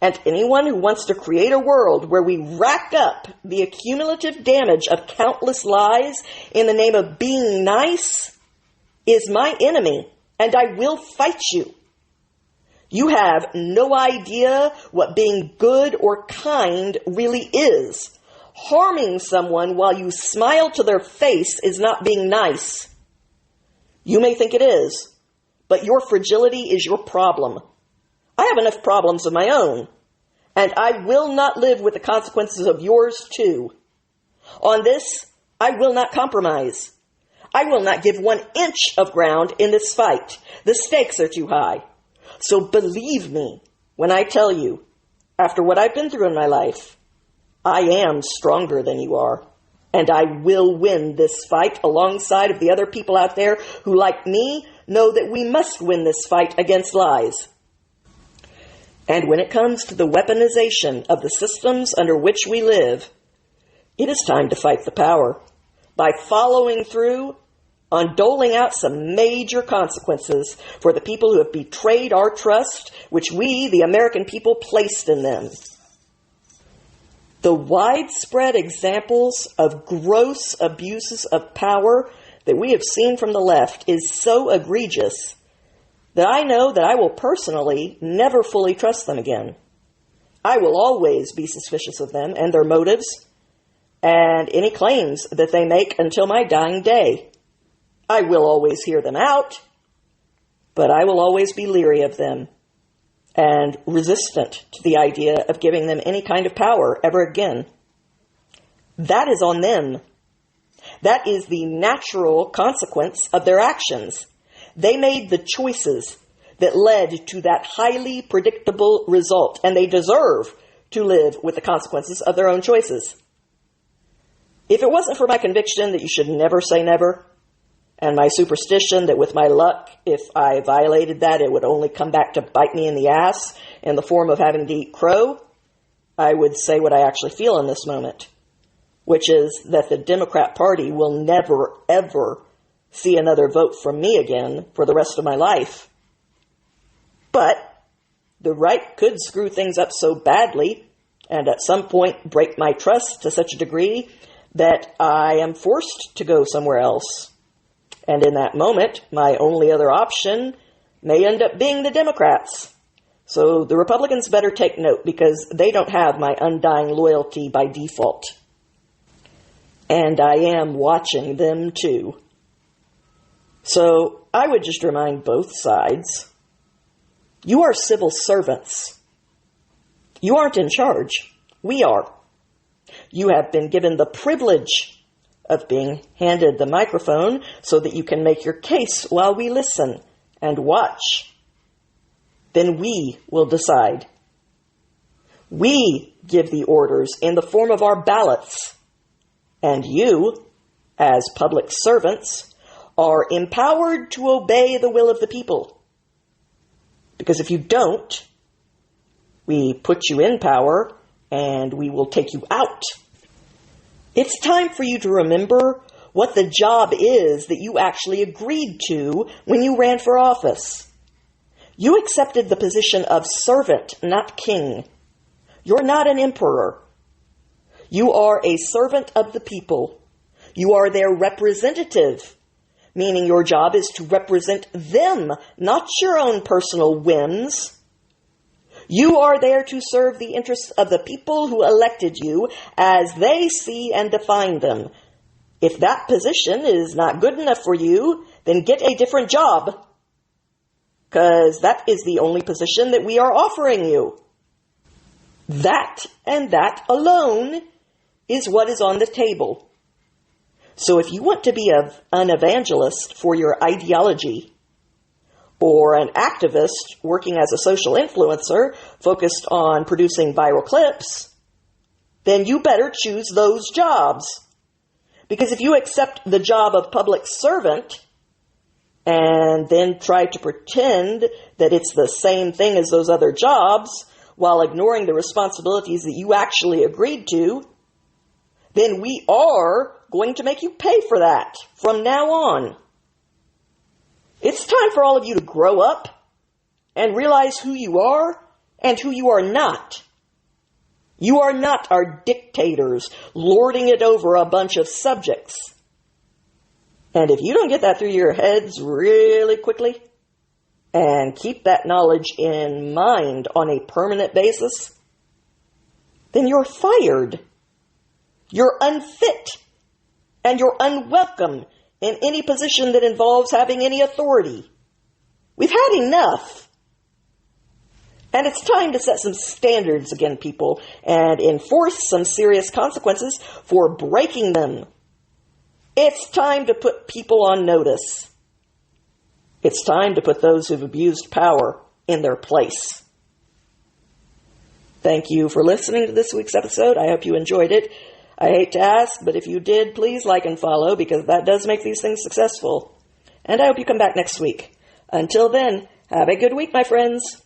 And anyone who wants to create a world where we rack up the accumulative damage of countless lies in the name of being nice is my enemy, and I will fight you. You have no idea what being good or kind really is. Harming someone while you smile to their face is not being nice. You may think it is, but your fragility is your problem. I have enough problems of my own, and I will not live with the consequences of yours too. On this, I will not compromise. I will not give 1 inch of ground in this fight. The stakes are too high. So believe me when I tell you, after what I've been through in my life, I am stronger than you are, and I will win this fight alongside of the other people out there who, like me, know that we must win this fight against lies. And when it comes to the weaponization of the systems under which we live, it is time to fight the power by following through on doling out some major consequences for the people who have betrayed our trust, which we, the American people, placed in them. The widespread examples of gross abuses of power that we have seen from the left is so egregious that I know that I will personally never fully trust them again. I will always be suspicious of them and their motives and any claims that they make until my dying day. I will always hear them out, but I will always be leery of them and resistant to the idea of giving them any kind of power ever again. That is on them. That is the natural consequence of their actions. They made the choices that led to that highly predictable result, and they deserve to live with the consequences of their own choices. If it wasn't for my conviction that you should never say never, and my superstition that with my luck, if I violated that, it would only come back to bite me in the ass in the form of having to eat crow, I would say what I actually feel in this moment, which is that the Democrat Party will never, ever see another vote from me again for the rest of my life. But the right could screw things up so badly and at some point break my trust to such a degree that I am forced to go somewhere else. And in that moment, my only other option may end up being the Democrats. So the Republicans better take note, because they don't have my undying loyalty by default. And I am watching them too. So I would just remind both sides, you are civil servants. You aren't in charge. We are. You have been given the privilege of being handed the microphone so that you can make your case while we listen and watch. Then we will decide. We give the orders in the form of our ballots. And you, as public servants, are empowered to obey the will of the people. Because if you don't, we put you in power and we will take you out. It's time for you to remember what the job is that you actually agreed to when you ran for office. You accepted the position of servant, not king. You're not an emperor. You are a servant of the people. You are their representative, meaning your job is to represent them, not your own personal whims. You are there to serve the interests of the people who elected you as they see and define them. If that position is not good enough for you, then get a different job, because that is the only position that we are offering you. That and that alone is what is on the table. So if you want to be an evangelist for your ideology, or an activist working as a social influencer focused on producing viral clips, then you better choose those jobs. Because if you accept the job of public servant and then try to pretend that it's the same thing as those other jobs while ignoring the responsibilities that you actually agreed to, then we are going to make you pay for that from now on. It's time for all of you to grow up and realize who you are and who you are not. You are not our dictators lording it over a bunch of subjects. And if you don't get that through your heads really quickly and keep that knowledge in mind on a permanent basis, then you're fired. You're unfit and you're unwelcome in any position that involves having any authority. We've had enough. And it's time to set some standards again, people, and enforce some serious consequences for breaking them. It's time to put people on notice. It's time to put those who've abused power in their place. Thank you for listening to this week's episode. I hope you enjoyed it. I hate to ask, but if you did, please like and follow, because that does make these things successful. And I hope you come back next week. Until then, have a good week, my friends.